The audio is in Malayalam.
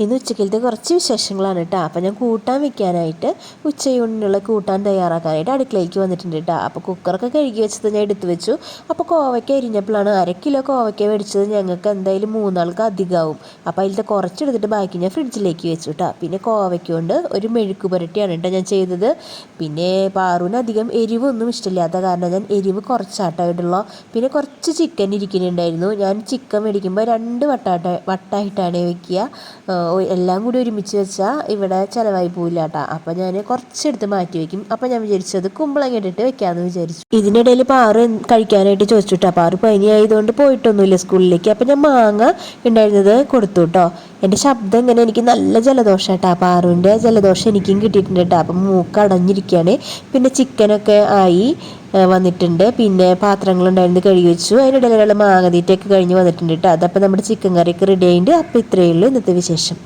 ഇന്ന് ഉച്ചക്കലത്തെ കുറച്ച് വിശേഷങ്ങളാണ് കേട്ടോ. അപ്പോൾ ഞാൻ കൂട്ടാൻ വെക്കാനായിട്ട് ഉച്ചയൂണിനുള്ള കൂട്ടാൻ തയ്യാറാക്കാനായിട്ട് അടുക്കളയിലേക്ക് വന്നിട്ടുണ്ട് കേട്ടോ. അപ്പോൾ കുക്കറൊക്കെ കഴുകി വെച്ചത് ഞാൻ എടുത്തു വെച്ചു. അപ്പോൾ കോവയ്ക്ക അരിഞ്ഞപ്പോഴാണ് 1/2 കിലോ കോവയ്ക്ക മേടിച്ചത്. ഞങ്ങൾക്ക് എന്തായാലും 3 ആൾക്ക് അധികമാവും. അപ്പോൾ അതിലത്തെ കുറച്ചെടുത്തിട്ട് ബാക്കി ഞാൻ ഫ്രിഡ്ജിലേക്ക് വെച്ചു കേട്ടോ. പിന്നെ കോവയ്ക്ക കൊണ്ട് ഒരു മെഴുക്ക് പുരട്ടിയാണ് കേട്ടോ ഞാൻ ചെയ്തത്. പിന്നെ പാറുവിന് അധികം എരിവൊന്നും ഇഷ്ടമില്ലാത്ത കാരണം ഞാൻ എരിവ് കുറച്ചായിട്ടായിട്ടുള്ള പിന്നെ കുറച്ച് ചിക്കൻ ഇരിക്കുന്നുണ്ടായിരുന്നു. ഞാൻ ചിക്കൻ മേടിക്കുമ്പോൾ 2 വട്ടായിട്ടാണ് വയ്ക്കുക. എല്ലാം കൂടി ഒരുമിച്ച് വെച്ചാൽ ഇവിടെ ചിലവായി പോവില്ല കേട്ടോ. അപ്പോൾ ഞാൻ കുറച്ചെടുത്ത് മാറ്റി വയ്ക്കും. അപ്പോൾ ഞാൻ വിചാരിച്ചത് കുമ്പളങ്ങ ഇട്ടിട്ട് വെക്കാമെന്ന് വിചാരിച്ചു. ഇതിനിടയിൽ പാറു കഴിക്കാനായിട്ട് ചോദിച്ചു കേട്ടോ. പാറു പനി ആയതുകൊണ്ട് പോയിട്ടൊന്നുമില്ല സ്കൂളിലേക്ക്. അപ്പോൾ ഞാൻ മാങ്ങ ഉണ്ടായിരുന്നത് കൊടുത്തു കേട്ടോ. എൻ്റെ ശബ്ദം ഇങ്ങനെ എനിക്ക് നല്ല ജലദോഷം കേട്ടോ. പാറുവിൻ്റെ ജലദോഷം എനിക്കും കിട്ടിയിട്ടുണ്ട് കേട്ടോ. അപ്പം മൂക്ക് അടഞ്ഞിരിക്കുകയാണ്. പിന്നെ ചിക്കനൊക്കെ ആയി വന്നിട്ടുണ്ട്. പിന്നെ പാത്രങ്ങളുണ്ടായിരുന്നു കഴുകി വെച്ചു. അതിനിടയിലുള്ള മാങ്ങ തീറ്റയൊക്കെ കഴിഞ്ഞ് വന്നിട്ടുണ്ട് കേട്ടോ. അതപ്പോൾ നമ്മുടെ ചിക്കൻ കറിയൊക്കെ റെഡി ആയിട്ടുണ്ട്. അപ്പോൾ ഇത്രയേ ഉള്ളൂ ഇന്നത്തെ വിശേഷം.